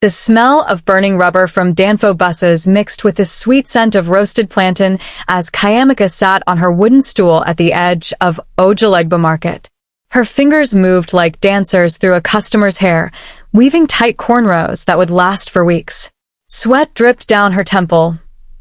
The smell of burning rubber from Danfo buses mixed with the sweet scent of roasted plantain as Chiamaka sat on her wooden stool at the edge of Ojalegba Market. Her fingers moved like dancers through a customer's hair, weaving tight cornrows that would last for weeks. Sweat dripped down her temple,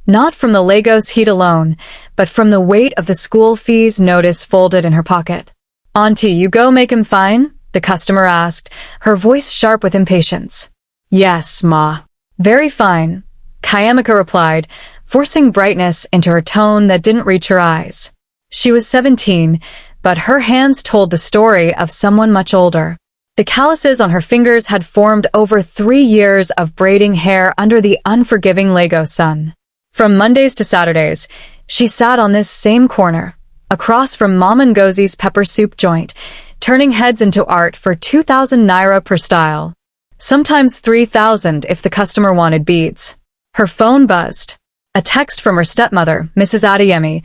not from the Lagos heat alone, but from the weight of the school fees notice folded in her pocket. "Auntie, you go make him fine?" the customer asked, her voice sharp with impatience. "Yes, ma." "Very fine," Chiamaka replied, forcing brightness into her tone that didn't reach her eyes. She was 17, but her hands told the story of someone much older. The calluses on her fingers had formed over 3 years of braiding hair under the unforgiving Lagos sun. From Mondays to Saturdays, she sat on this same corner, across from Mama Ngozi's pepper soup joint, turning heads into art for 2,000 naira per style. Sometimes 3,000 if the customer wanted beads. Her phone buzzed. A text from her stepmother, Mrs. Adeyemi.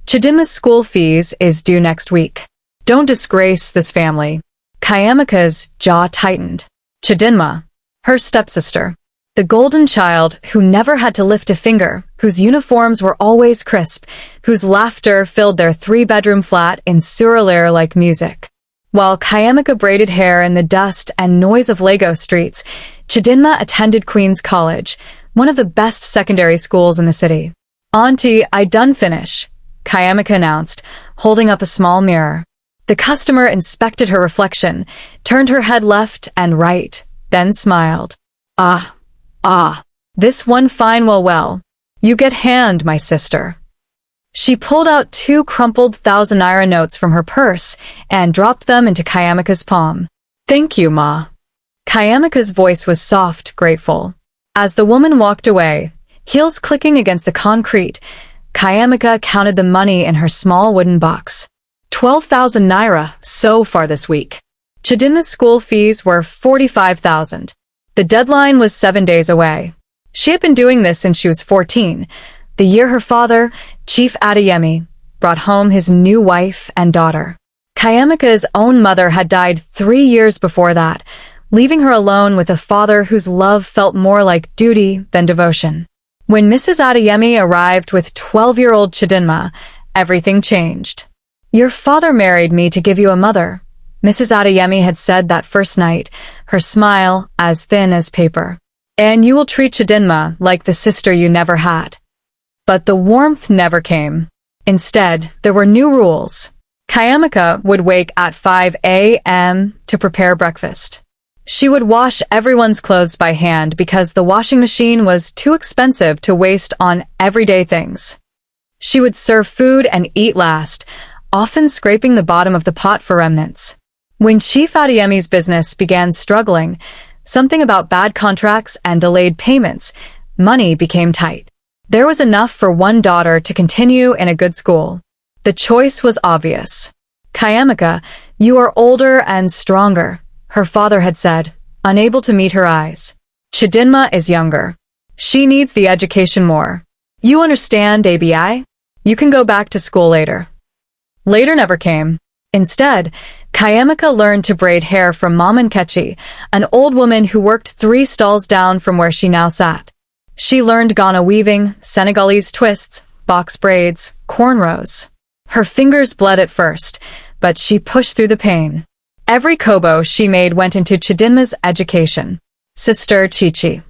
"Chidinma's school fees is due next week. Don't disgrace this family." Chiamaka's jaw tightened. Chidinma, her stepsister, the golden child who never had to lift a finger, whose uniforms were always crisp, whose laughter filled their 3-bedroom flat in Surulere like music. While Chiamaka braided hair in the dust and noise of Lagos streets, Chidinma attended Queen's College, one of the best secondary schools in the city. "Auntie, I done finish," Chiamaka announced, holding up a small mirror. The customer inspected her reflection, turned her head left and right, then smiled. Ah, this one fine well. You get hand, my sister." She pulled out 2 crumpled 1,000 naira notes from her purse and dropped them into Chiamaka's palm. "Thank you, ma." Chiamaka's voice was soft, grateful. As the woman walked away, heels clicking against the concrete, Chiamaka counted the money in her small wooden box. 12,000 naira so far this week. Chidinma's school fees were 45,000. The deadline was 7 days away. She had been doing this since she was 14, the year her father, Chief Adeyemi, brought home his new wife and daughter. Chiamaka's own mother had died 3 years before that, leaving her alone with a father whose love felt more like duty than devotion. When Mrs. Adeyemi arrived with 12-year-old Chidinma, everything changed. "Your father married me to give you a mother," Mrs. Adeyemi had said that first night, her smile as thin as paper. "And you will treat Chidinma like the sister you never had." But the warmth never came. Instead, there were new rules. Chiamaka would wake at 5 a.m. to prepare breakfast. She would wash everyone's clothes by hand because the washing machine was too expensive to waste on everyday things. She would serve food and eat last, often scraping the bottom of the pot for remnants. When Chief Adeyemi's business began struggling, something about bad contracts and delayed payments, money became tight. There was enough for one daughter to continue in a good school. The choice was obvious. "Chiamaka, you are older and stronger," her father had said, unable to meet her eyes. "Chidinma is younger. She needs the education more. You understand, ABI? You can go back to school later." Later never came. Instead, Chiamaka learned to braid hair from Mama Nkechi, an old woman who worked 3 stalls down from where she now sat. She learned Ghana weaving, Senegalese twists, box braids, cornrows. Her fingers bled at first, but she pushed through the pain. Every kobo she made went into Chidinma's education. Sister Chichi.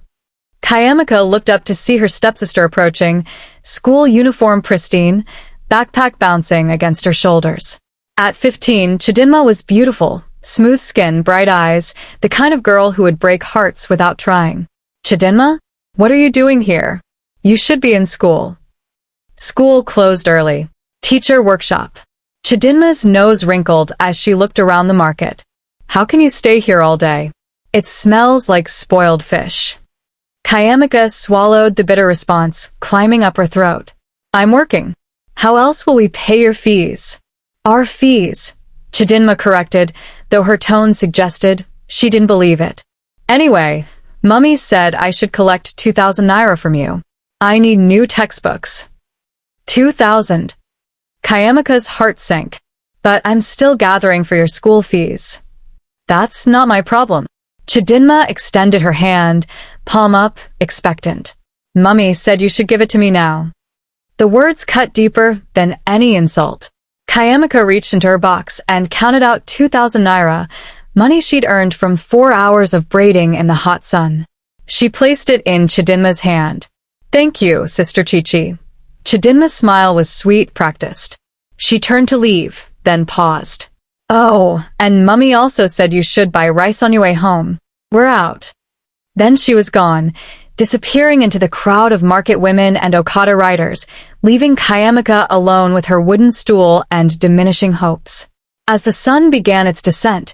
Chiamaka looked up to see her stepsister approaching, school uniform pristine, backpack bouncing against her shoulders. At 15, Chidinma was beautiful, smooth skin, bright eyes, the kind of girl who would break hearts without trying. "Chidinma? What are you doing here? You should be in school." School closed early. Teacher workshop. Chidinma's nose wrinkled as she looked around the market. "How can you stay here all day? It smells like spoiled fish." Chiamaka swallowed the bitter response, climbing up her throat. "I'm working. How else will we pay your fees?" "Our fees," Chidinma corrected, though her tone suggested she didn't believe it. "Anyway, Mummy said I should collect 2,000 naira from you. I need new textbooks." 2,000. Chiamaka's heart sank. "But I'm still gathering for your school fees." "That's not my problem." Chidinma extended her hand, palm up, expectant. Mummy said you should give it to me now. The words cut deeper than any insult. Chiamaka reached into her box and counted out 2,000 naira, money she'd earned from 4 hours of braiding in the hot sun. She placed it in Chidinma's hand. Thank you, Sister Chichi. Chidinma's smile was sweet, practiced. She turned to leave, then paused. Oh, and Mummy also said you should buy rice on your way home. We're out. Then she was gone, disappearing into the crowd of market women and Okada riders, leaving Chiamaka alone with her wooden stool and diminishing hopes. As the sun began its descent,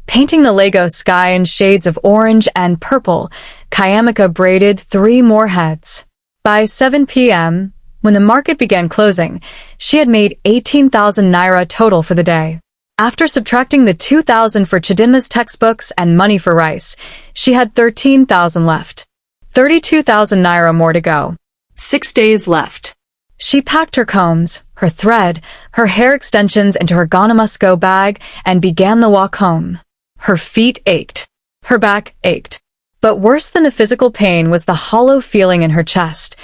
painting the Lagos sky in shades of orange and purple, Chiamaka braided 3 more heads. By 7 p.m., when the market began closing, she had made 18,000 naira total for the day. After subtracting the 2,000 for Chidinma's textbooks and money for rice, she had 13,000 left. 32,000 naira more to go. 6 days left. She packed her combs, her thread, her hair extensions into her Gonna Must Go bag and began the walk home. Her feet ached. Her back ached. But worse than the physical pain was the hollow feeling in her chest,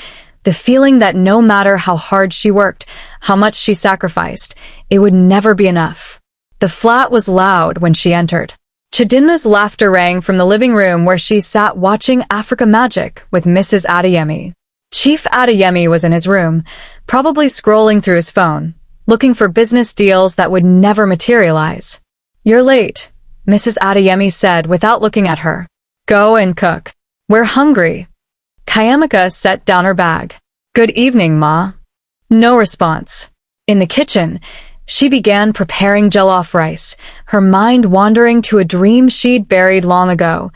the feeling that no matter how hard she worked, how much she sacrificed, it would never be enough. The flat was loud when she entered. Chidinma's laughter rang from the living room where she sat watching Africa Magic with Mrs. Adeyemi. Chief Adeyemi was in his room, probably scrolling through his phone, looking for business deals that would never materialize. You're late, Mrs. Adeyemi said without looking at her. Go and cook. We're hungry. Chiamaka set down her bag. Good evening, Ma. No response. In the kitchen, she began preparing jollof rice, her mind wandering to a dream she'd buried long ago.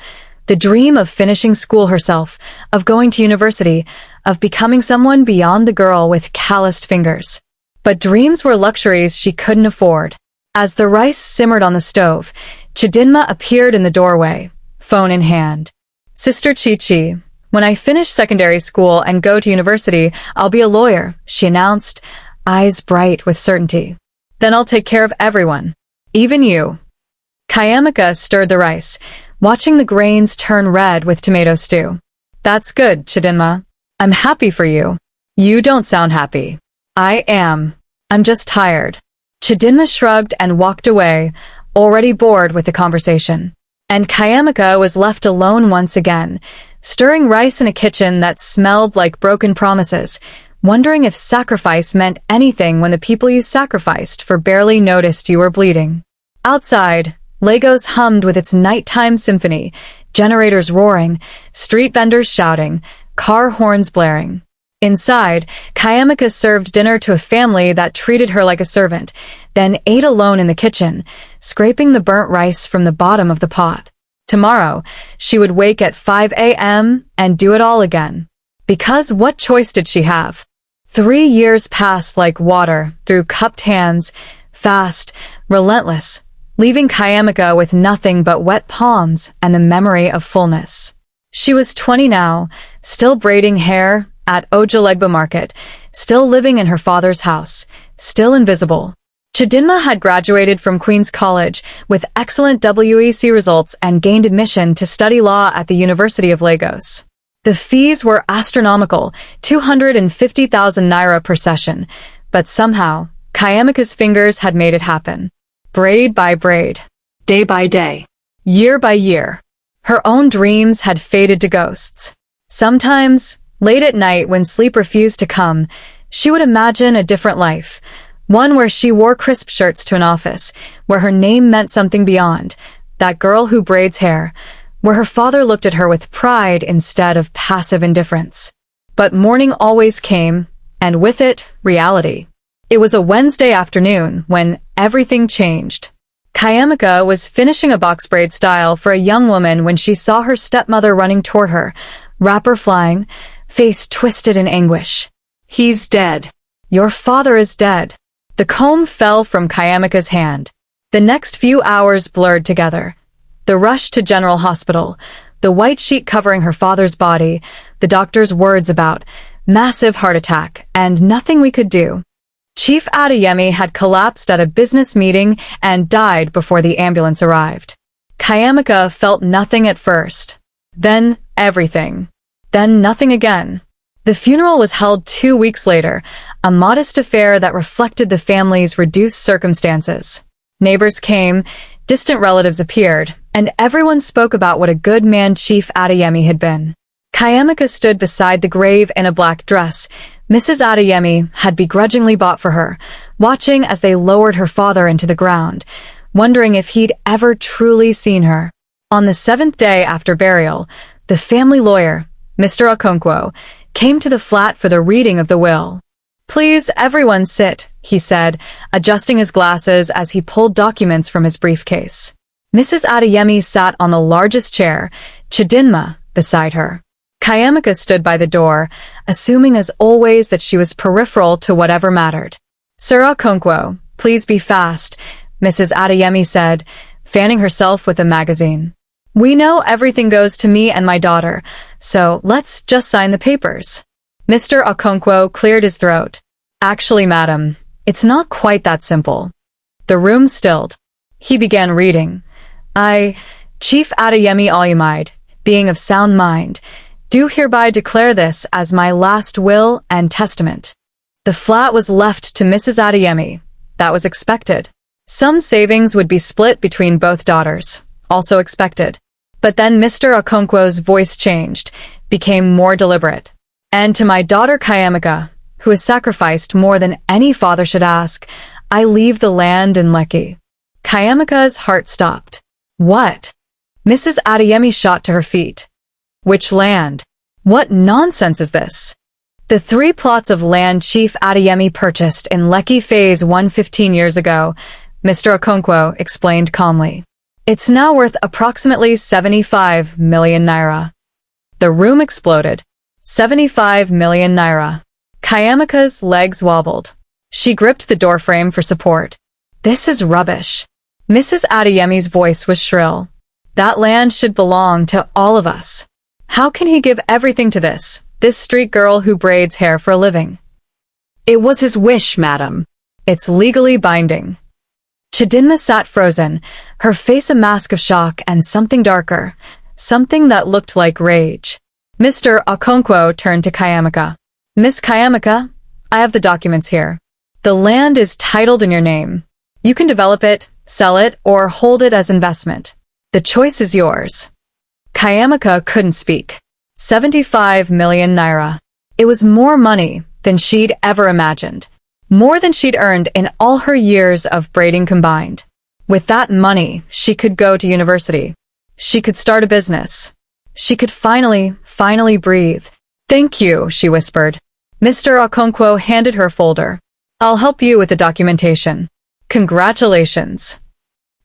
The dream of finishing school herself, of going to university, of becoming someone beyond the girl with calloused fingers. But dreams were luxuries she couldn't afford. As the rice simmered on the stove, Chidinma appeared in the doorway, phone in hand. Sister Chichi, when I finish secondary school and go to university, I'll be a lawyer, she announced, eyes bright with certainty. Then I'll take care of everyone. Even you. Chiamaka stirred the rice, watching the grains turn red with tomato stew. That's good, Chidinma. I'm happy for you. You don't sound happy. I am. I'm just tired. Chidinma shrugged and walked away, already bored with the conversation. And Chiamaka was left alone once again, stirring rice in a kitchen that smelled like broken promises, wondering if sacrifice meant anything when the people you sacrificed for barely noticed you were bleeding. Outside, Lagos hummed with its nighttime symphony, generators roaring, street vendors shouting, car horns blaring. Inside, Chiamaka served dinner to a family that treated her like a servant, then ate alone in the kitchen, scraping the burnt rice from the bottom of the pot. Tomorrow, she would wake at 5 a.m. and do it all again. Because what choice did she have? 3 years passed like water through cupped hands, fast, relentless, leaving Chiamaka with nothing but wet palms and the memory of fullness. She was 20 now, still braiding hair at Ojulegba Market, still living in her father's house, still invisible. Chidinma had graduated from Queen's College with excellent WEC results and gained admission to study law at the University of Lagos. The fees were astronomical, 250,000 naira per session, but somehow, Chiamaka's fingers had made it happen. Braid by braid, day by day, year by year. Her own dreams had faded to ghosts. Sometimes, late at night when sleep refused to come, she would imagine a different life, one where she wore crisp shirts to an office, where her name meant something beyond, that girl who braids hair, where her father looked at her with pride instead of passive indifference. But morning always came, and with it, reality. It was a Wednesday afternoon when everything changed. Chiamaka was finishing a box braid style for a young woman when she saw her stepmother running toward her, wrapper flying, face twisted in anguish. He's dead. Your father is dead. The comb fell from Chiamaka's hand. The next few hours blurred together. The rush to General Hospital, the white sheet covering her father's body, the doctor's words about massive heart attack and nothing we could do. Chief Adeyemi had collapsed at a business meeting and died before the ambulance arrived. Chiamaka felt nothing at first. Then everything. Then nothing again. The funeral was held 2 weeks later, a modest affair that reflected the family's reduced circumstances. Neighbors came, distant relatives appeared, and everyone spoke about what a good man Chief Adeyemi had been. Chiamaka stood beside the grave in a black dress Mrs. Adeyemi had begrudgingly bought for her, watching as they lowered her father into the ground, wondering if he'd ever truly seen her. On the 7th day after burial, the family lawyer, Mr. Okonkwo, came to the flat for the reading of the will. "Please, everyone sit," he said, adjusting his glasses as he pulled documents from his briefcase. Mrs. Adeyemi sat on the largest chair, Chidinma beside her. Chiamaka stood by the door, assuming as always that she was peripheral to whatever mattered. "Sir Okonkwo, please be fast," Mrs. Adeyemi said, fanning herself with a magazine. "We know everything goes to me and my daughter, so let's just sign the papers." Mr. Okonkwo cleared his throat. "Actually, madam, it's not quite that simple." The room stilled. He began reading. Chief Adeyemi Olumide, being of sound mind, do hereby declare this as my last will and testament. The flat was left to Mrs. Adeyemi. That was expected. Some savings would be split between both daughters. Also expected. But then Mr. Okonkwo's voice changed, became more deliberate. "And to my daughter Chiamaka, who has sacrificed more than any father should ask, I leave the land in Lekki." Chiamaka's heart stopped. "What?" Mrs. Adeyemi shot to her feet. "Which land? What nonsense is this?" "The 3 plots of land Chief Adeyemi purchased in Lekki Phase 1 15 years ago," Mr. Okonkwo explained calmly. "It's now worth approximately 75 million naira." The room exploded. 75 million naira. Chiamaka's legs wobbled. She gripped the doorframe for support. "This is rubbish." Mrs. Adeyemi's voice was shrill. "That land should belong to all of us. How can he give everything to this street girl who braids hair for a living?" "It was his wish, madam. It's legally binding." Chidinma sat frozen, her face a mask of shock and something darker, something that looked like rage. Mr. Okonkwo turned to Chiamaka. "Miss Chiamaka, I have the documents here. The land is titled in your name. You can develop it, sell it, or hold it as investment. The choice is yours." Chiamaka couldn't speak. 75 million naira. It was more money than she'd ever imagined. More than she'd earned in all her years of braiding combined. With that money, she could go to university. She could start a business. She could finally breathe. "Thank you," she whispered. Mr. Okonkwo handed her a folder. "I'll help you with the documentation. Congratulations."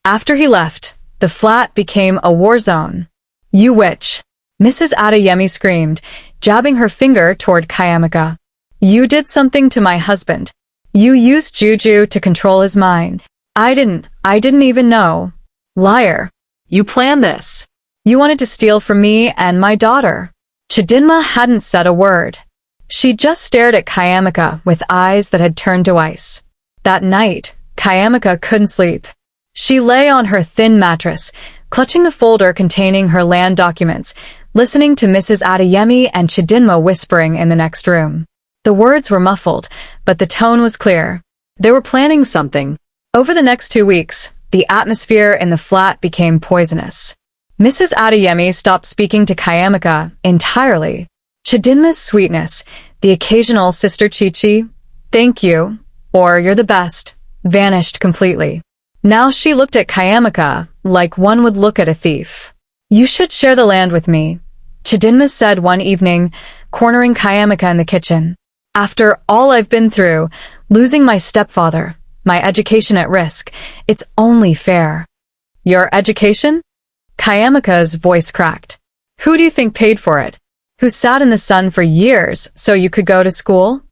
After he left, the flat became a war zone. "You witch!" Mrs. Adeyemi screamed, jabbing her finger toward Chiamaka. "You did something to my husband. You used juju to control his mind. I didn't even know. Liar. You planned this. You wanted to steal from me and my daughter." Chidinma hadn't said a word. She just stared at Chiamaka with eyes that had turned to ice. That night, Chiamaka couldn't sleep. She lay on her thin mattress, clutching the folder containing her land documents, listening to Mrs. Adeyemi and Chidinma whispering in the next room. The words were muffled, but the tone was clear. They were planning something. Over the next 2 weeks, the atmosphere in the flat became poisonous. Mrs. Adeyemi stopped speaking to Chiamaka entirely. Chidinma's sweetness, the occasional "Sister Chichi, thank you," or "You're the best," vanished completely. Now she looked at Chiamaka like one would look at a thief. "You should share the land with me," Chidinma said one evening, cornering Chiamaka in the kitchen. "After all I've been through, losing my stepfather, my education at risk, it's only fair." "Your education?" Chiamaka's voice cracked. "Who do you think paid for it? Who sat in the sun for years so you could go to school?"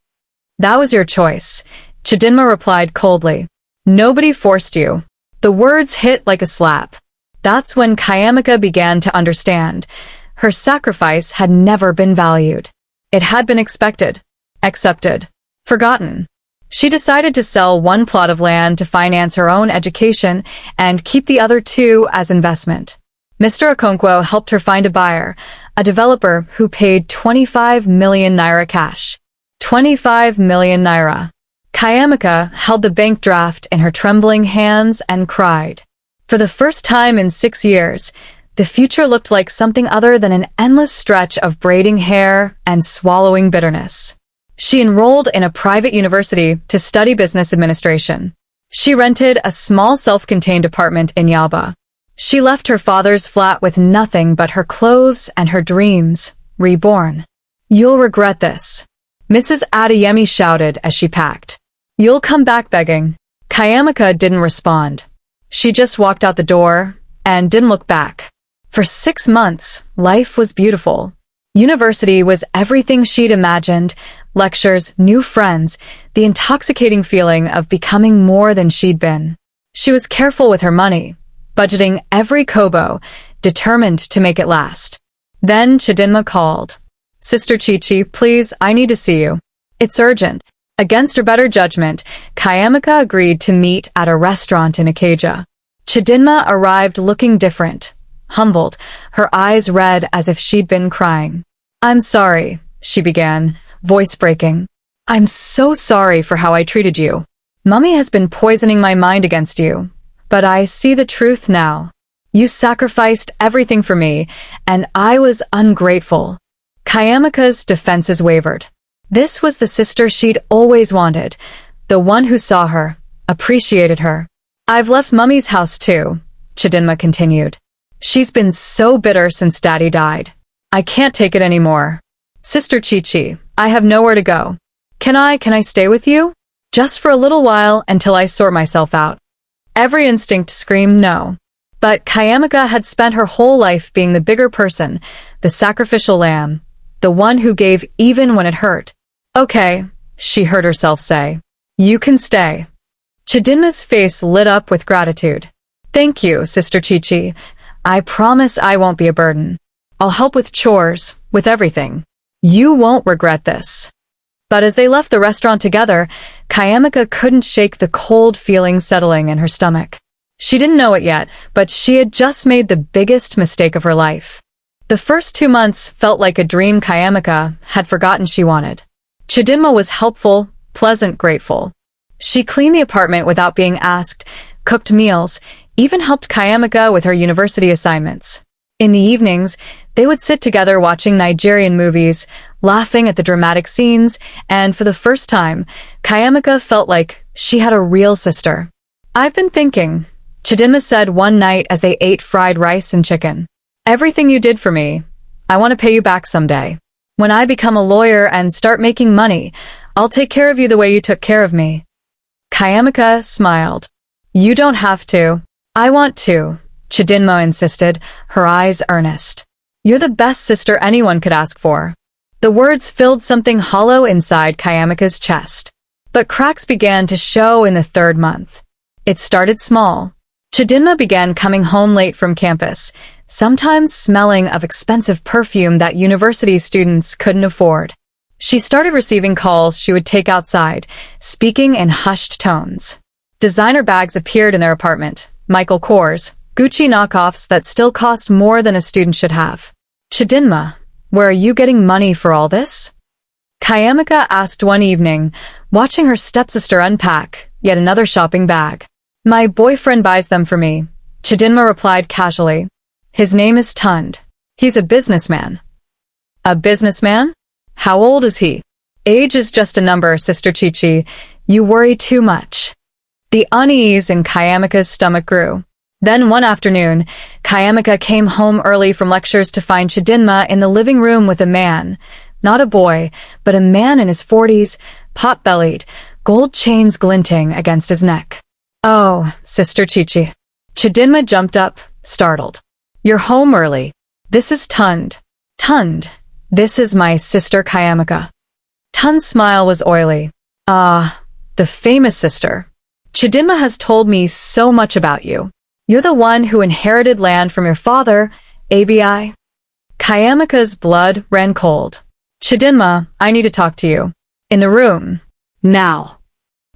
"That was your choice," Chidinma replied coldly. "Nobody forced you." The words hit like a slap. That's when Chiamaka began to understand. Her sacrifice had never been valued. It had been expected, accepted, forgotten. She decided to sell one plot of land to finance her own education and keep the other two as investment. Mr. Okonkwo helped her find a buyer, a developer who paid 25 million naira cash. 25 million naira. Chiamaka held the bank draft in her trembling hands and cried. For the first time in 6 years, the future looked like something other than an endless stretch of braiding hair and swallowing bitterness. She enrolled in a private university to study business administration. She rented a small self-contained apartment in Yaba. She left her father's flat with nothing but her clothes and her dreams, reborn. "You'll regret this," Mrs. Adeyemi shouted as she packed. "You'll come back begging." Chiamaka didn't respond. She just walked out the door and didn't look back. For 6 months, life was beautiful. University was everything she'd imagined: lectures, new friends, the intoxicating feeling of becoming more than she'd been. She was careful with her money, budgeting every kobo, determined to make it last. Then Chidinma called. "Sister Chichi, please, I need to see you. It's urgent." Against her better judgment, Chiamaka agreed to meet at a restaurant in Ikeja. Chidinma arrived looking different, humbled, her eyes red as if she'd been crying. "I'm sorry," she began, voice breaking. "I'm so sorry for how I treated you. Mummy has been poisoning my mind against you. But I see the truth now. You sacrificed everything for me, and I was ungrateful." Chiamaka's defenses wavered. This was the sister she'd always wanted, the one who saw her, appreciated her. "I've left Mummy's house too," Chidinma continued. "She's been so bitter since Daddy died. I can't take it anymore. Sister Chichi, I have nowhere to go. Can I stay with you? Just for a little while until I sort myself out." Every instinct screamed no. But Chiamaka had spent her whole life being the bigger person, the sacrificial lamb, the one who gave even when it hurt. "Okay," she heard herself say. "You can stay." Chidinma's face lit up with gratitude. "Thank you, Sister Chichi. I promise I won't be a burden. I'll help with chores, with everything. You won't regret this." But as they left the restaurant together, Chiamaka couldn't shake the cold feeling settling in her stomach. She didn't know it yet, but she had just made the biggest mistake of her life. The first 2 months felt like a dream Chiamaka had forgotten she wanted. Chidinma was helpful, pleasant, grateful. She cleaned the apartment without being asked, cooked meals, even helped Chiamaka with her university assignments. In the evenings, they would sit together watching Nigerian movies, laughing at the dramatic scenes, and for the first time, Chiamaka felt like she had a real sister. "I've been thinking," Chidinma said one night as they ate fried rice and chicken. "Everything you did for me, I want to pay you back someday. When I become a lawyer and start making money, I'll take care of you the way you took care of me." Chiamaka smiled. "You don't have to. I want to," Chidinma insisted, her eyes earnest. "You're the best sister anyone could ask for." The words filled something hollow inside Chiamaka's chest. But cracks began to show in the 3rd month. It started small. Chidinma began coming home late from campus, sometimes smelling of expensive perfume that university students couldn't afford. She started receiving calls she would take outside, speaking in hushed tones. Designer bags appeared in their apartment, Michael Kors, Gucci knockoffs that still cost more than a student should have. "Chidinma, where are you getting money for all this?" Chiamaka asked one evening, watching her stepsister unpack yet another shopping bag. "My boyfriend buys them for me," Chidinma replied casually. "His name is Tund. He's a businessman." "A businessman? How old is he?" "Age is just a number, Sister Chichi. You worry too much." The unease in Chiamaka's stomach grew. Then one afternoon, Chiamaka came home early from lectures to find Chidinma in the living room with a man. Not a boy, but a man in his 40s, pot-bellied, gold chains glinting against his neck. "Oh, Sister Chichi." Chidinma jumped up, startled. "You're home early. This is Tund." "Tund, this is my sister Chiamaka." Tund's smile was oily. "Ah, the famous sister. Chidinma has told me so much about you. You're the one who inherited land from your father, ABI." Chiamaka's blood ran cold. "Chidinma, I need to talk to you. In the room. Now."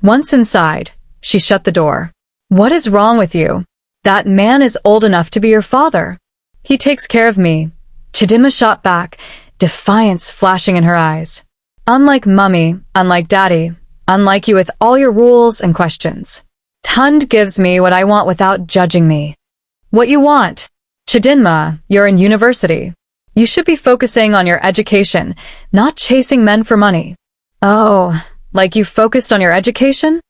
Once inside, she shut the door. What is wrong with you? That man is old enough to be your father. He takes care of me. Chidinma shot back, defiance flashing in her eyes. Unlike Mummy, unlike Daddy, unlike you with all your rules and questions. Tund gives me what I want without judging me. What you want? Chidinma, you're in university. You should be focusing on your education, not chasing men for money. Oh, like you focused on your education?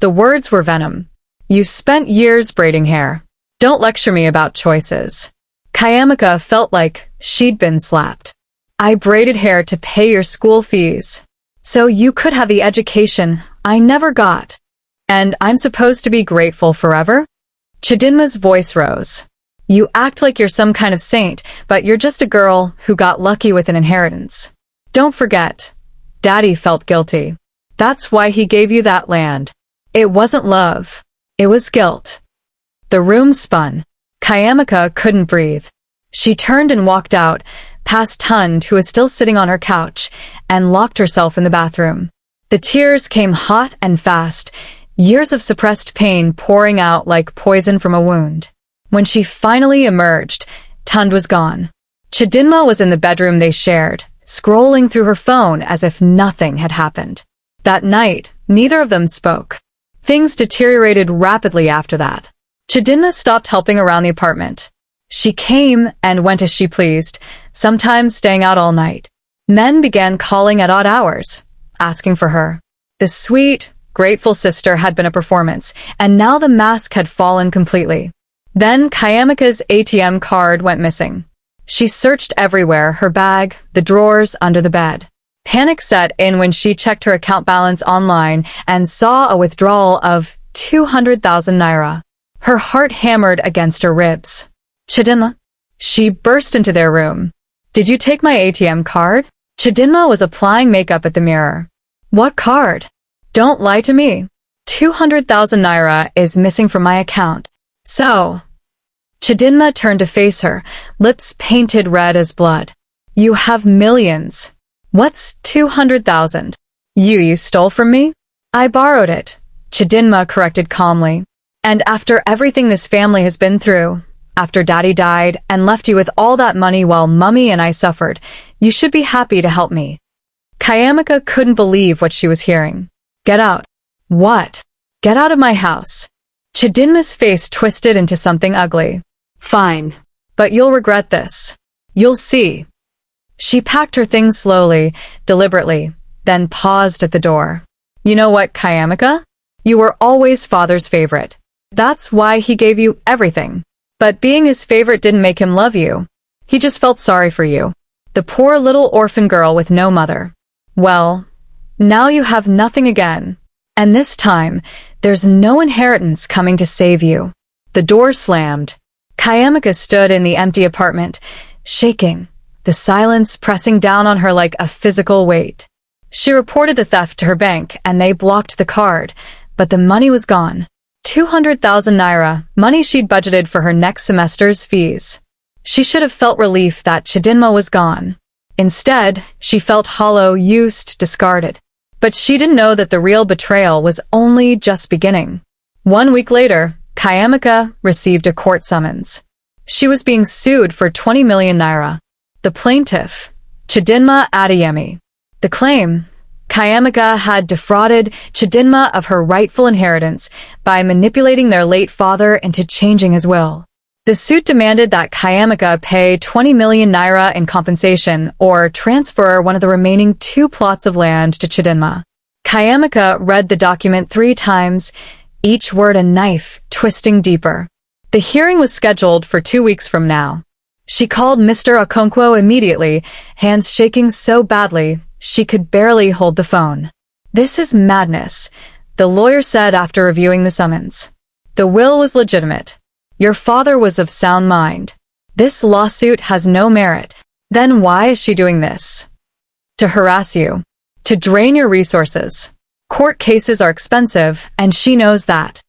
The words were venom. You spent years braiding hair. Don't lecture me about choices. Chiamaka felt like she'd been slapped. I braided hair to pay your school fees. So you could have the education I never got. And I'm supposed to be grateful forever? Chidinma's voice rose. You act like you're some kind of saint, but you're just a girl who got lucky with an inheritance. Don't forget, Daddy felt guilty. That's why he gave you that land. It wasn't love. It was guilt. The room spun. Chiamaka couldn't breathe. She turned and walked out, past Tund, who was still sitting on her couch, and locked herself in the bathroom. The tears came hot and fast, years of suppressed pain pouring out like poison from a wound. When she finally emerged, Tund was gone. Chidinma was in the bedroom they shared, scrolling through her phone as if nothing had happened. That night, neither of them spoke. Things deteriorated rapidly after that. Chidinma stopped helping around the apartment. She came and went as she pleased, sometimes staying out all night. Men began calling at odd hours, asking for her. The sweet, grateful sister had been a performance, and now the mask had fallen completely. Then Chiamaka's ATM card went missing. She searched everywhere, her bag, the drawers, under the bed. Panic set in when she checked her account balance online and saw a withdrawal of 200,000 naira. Her heart hammered against her ribs. Chidinma? She burst into their room. Did you take my ATM card? Chidinma was applying makeup at the mirror. What card? Don't lie to me. 200,000 naira is missing from my account. So. Chidinma turned to face her, lips painted red as blood. You have millions. What's 200,000? You stole from me? I borrowed it, Chidinma corrected calmly. And after everything this family has been through, after Daddy died and left you with all that money while Mummy and I suffered, you should be happy to help me. Chiamaka couldn't believe what she was hearing. Get out. What? Get out of my house. Chidinma's face twisted into something ugly. Fine. But you'll regret this. You'll see. She packed her things slowly, deliberately, then paused at the door. You know what, Chiamaka? You were always Father's favorite. That's why he gave you everything. But being his favorite didn't make him love you. He just felt sorry for you. The poor little orphan girl with no mother. Well, now you have nothing again. And this time, there's no inheritance coming to save you. The door slammed. Chiamaka stood in the empty apartment, shaking, the silence pressing down on her like a physical weight. She reported the theft to her bank and they blocked the card, but the money was gone. 200,000 naira, money she'd budgeted for her next semester's fees. She should have felt relief that Chidinma was gone. Instead, she felt hollow, used, discarded. But she didn't know that the real betrayal was only just beginning. 1 week later, Chiamaka received a court summons. She was being sued for 20 million naira. The plaintiff, Chidinma Adeyemi. The claim, Chiamaka had defrauded Chidinma of her rightful inheritance by manipulating their late father into changing his will. The suit demanded that Chiamaka pay 20 million naira in compensation or transfer one of the remaining 2 plots of land to Chidinma. Chiamaka read the document 3 times, each word a knife, twisting deeper. The hearing was scheduled for 2 weeks from now. She called Mr. Okonkwo immediately, hands shaking so badly she could barely hold the phone. This is madness, the lawyer said after reviewing the summons. The will was legitimate. Your father was of sound mind. This lawsuit has no merit. Then why is she doing this? To harass you. To drain your resources. Court cases are expensive, and she knows that.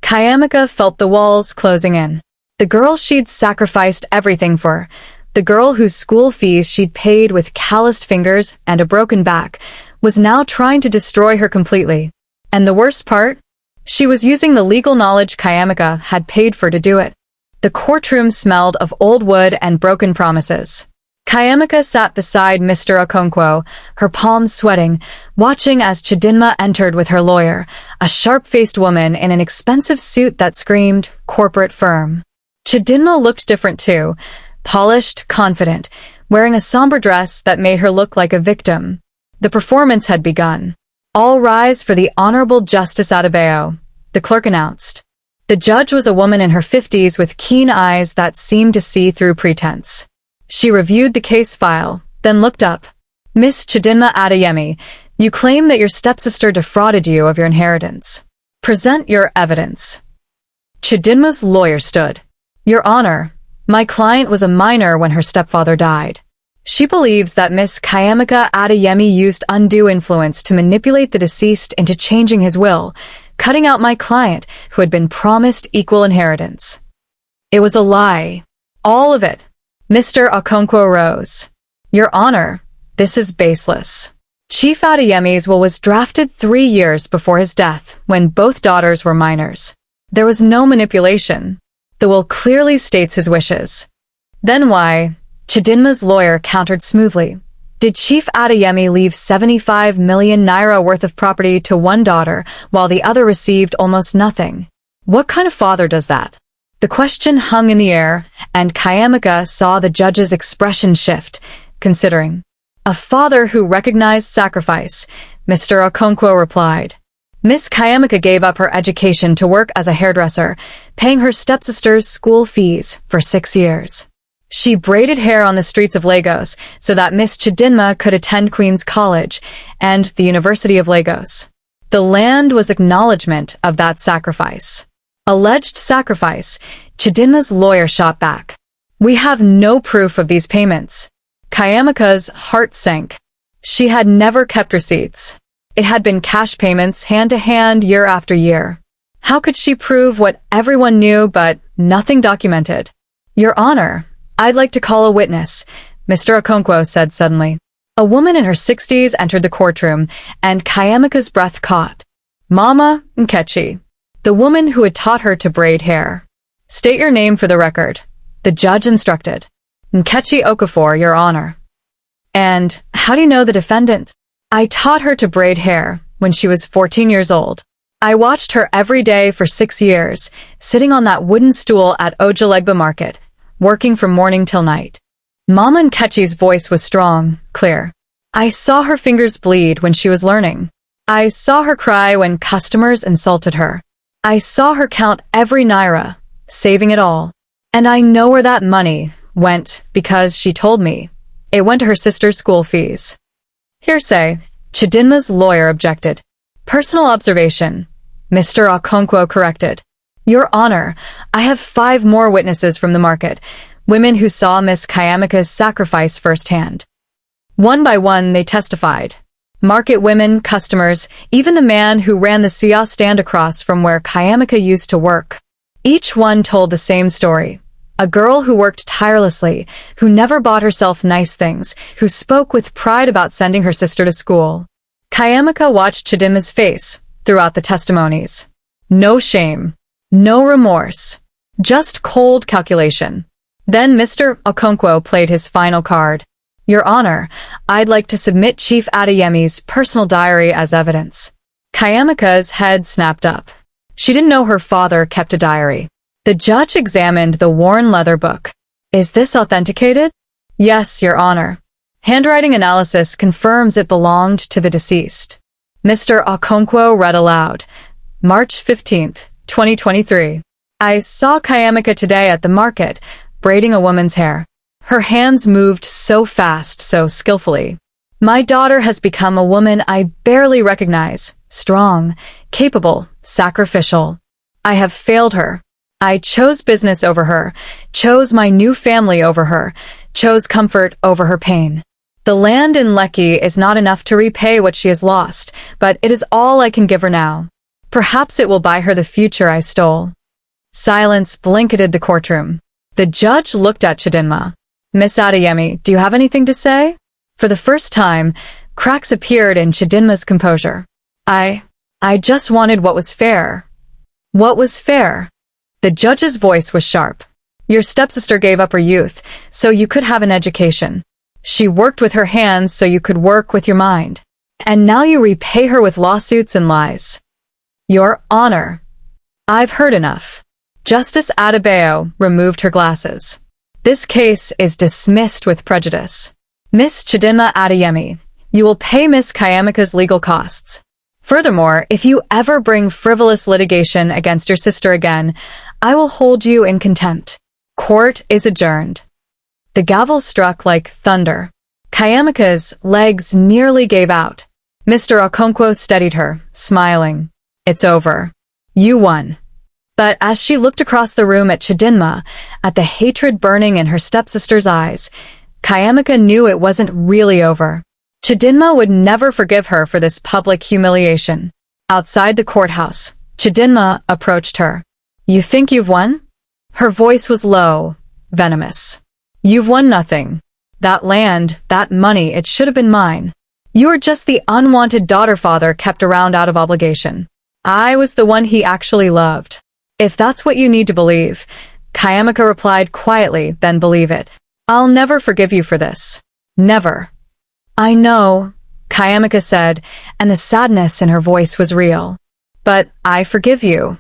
Chiamaka felt the walls closing in. The girl she'd sacrificed everything for, the girl whose school fees she'd paid with calloused fingers and a broken back, was now trying to destroy her completely. And the worst part? She was using the legal knowledge Chiamaka had paid for to do it. The courtroom smelled of old wood and broken promises. Chiamaka sat beside Mr. Okonkwo, her palms sweating, watching as Chidinma entered with her lawyer, a sharp-faced woman in an expensive suit that screamed, corporate firm. Chidinma looked different too, polished, confident, wearing a somber dress that made her look like a victim. The performance had begun. All rise for the Honorable Justice Adebayo, the clerk announced. The judge was a woman in her 50s with keen eyes that seemed to see through pretense. She reviewed the case file, then looked up. Miss Chidinma Adeyemi, you claim that your stepsister defrauded you of your inheritance. Present your evidence. Chidinma's lawyer stood. Your Honor, my client was a minor when her stepfather died. She believes that Miss Chiamaka Adeyemi used undue influence to manipulate the deceased into changing his will, cutting out my client who had been promised equal inheritance. It was a lie. All of it. Mr. Okonkwo rose. Your Honor, this is baseless. Chief Adeyemi's will was drafted 3 years before his death, when both daughters were minors. There was no manipulation. The will clearly states his wishes. Then why? Chidinma's lawyer countered smoothly. Did Chief Adeyemi leave 75 million naira worth of property to one daughter, while the other received almost nothing? What kind of father does that? The question hung in the air, and Chiamaka saw the judge's expression shift, considering. A father who recognized sacrifice, Mr. Okonkwo replied. Miss Chiamaka gave up her education to work as a hairdresser, paying her stepsister's school fees for 6 years. She braided hair on the streets of Lagos so that Miss Chidinma could attend Queen's College and the University of Lagos. The land was acknowledgement of that sacrifice. Alleged sacrifice, Chidinma's lawyer shot back. We have no proof of these payments. Chiamaka's heart sank. She had never kept receipts. It had been cash payments hand to hand year after year. How could she prove what everyone knew but nothing documented? Your Honor, I'd like to call a witness, Mr. Okonkwo said suddenly. A woman in her 60s entered the courtroom, and Chiamaka's breath caught. Mama Nkechi, the woman who had taught her to braid hair. State your name for the record, the judge instructed. Nkechi Okafor, Your Honor. And how do you know the defendant? I taught her to braid hair when she was 14 years old. I watched her every day for 6 years, sitting on that wooden stool at Ojulegba Market, working from morning till night. Mama Nkechi's voice was strong, clear. I saw her fingers bleed when she was learning. I saw her cry when customers insulted her. I saw her count every naira, saving it all. And I know where that money went because she told me. It went to her sister's school fees. Hearsay, Chidinma's lawyer objected. Personal observation, Mr. Okonkwo corrected. Your Honor, I have 5 more witnesses from the market, women who saw Miss Chiamaka's sacrifice firsthand. One by one, they testified. Market women, customers, even the man who ran the siya stand across from where Chiamaka used to work. Each one told the same story. A girl who worked tirelessly, who never bought herself nice things, who spoke with pride about sending her sister to school. Chiamaka watched Chidinma's face throughout the testimonies. No shame. No remorse. Just cold calculation. Then Mr. Okonkwo played his final card. Your Honor, I'd like to submit Chief Adeyemi's personal diary as evidence. Chiamaka's head snapped up. She didn't know her father kept a diary. The judge examined the worn leather book. Is this authenticated? Yes, Your Honor. Handwriting analysis confirms it belonged to the deceased. Mr. Okonkwo read aloud. March 15th, 2023. I saw Chiamaka today at the market, braiding a woman's hair. Her hands moved so fast, so skillfully. My daughter has become a woman I barely recognize, strong, capable, sacrificial. I have failed her. I chose business over her, chose my new family over her, chose comfort over her pain. The land in Lekki is not enough to repay what she has lost, but it is all I can give her now. Perhaps it will buy her the future I stole. Silence blanketed the courtroom. The judge looked at Chidinma. Miss Adeyemi, do you have anything to say? For the first time, cracks appeared in Chidinma's composure. I I just wanted what was fair. What was fair? The judge's voice was sharp. Your stepsister gave up her youth, so you could have an education. She worked with her hands so you could work with your mind. And now you repay her with lawsuits and lies. Your Honor. I've heard enough. Justice Adebayo removed her glasses. This case is dismissed with prejudice. Miss Chidinma Adeyemi, you will pay Miss Chiamaka's legal costs. Furthermore, if you ever bring frivolous litigation against your sister again, I will hold you in contempt. Court is adjourned. The gavel struck like thunder. Chiamaka's legs nearly gave out. Mr. Okonkwo steadied her, smiling. It's over. You won. But as she looked across the room at Chidinma, at the hatred burning in her stepsister's eyes, Chiamaka knew it wasn't really over. Chidinma would never forgive her for this public humiliation. Outside the courthouse, Chidinma approached her. You think you've won? Her voice was low, venomous. You've won nothing. That land, that money, it should have been mine. You're just the unwanted daughter father kept around out of obligation. I was the one he actually loved. If that's what you need to believe, Chiamaka replied quietly, then believe it. I'll never forgive you for this. Never. I know, Chiamaka said, and the sadness in her voice was real. But I forgive you.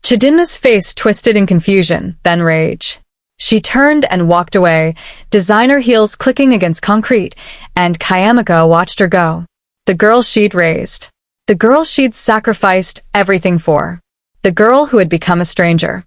Chidinma's face twisted in confusion, then rage. She turned and walked away, designer heels clicking against concrete, and Chiamaka watched her go. The girl she'd raised. The girl she'd sacrificed everything for. The girl who had become a stranger.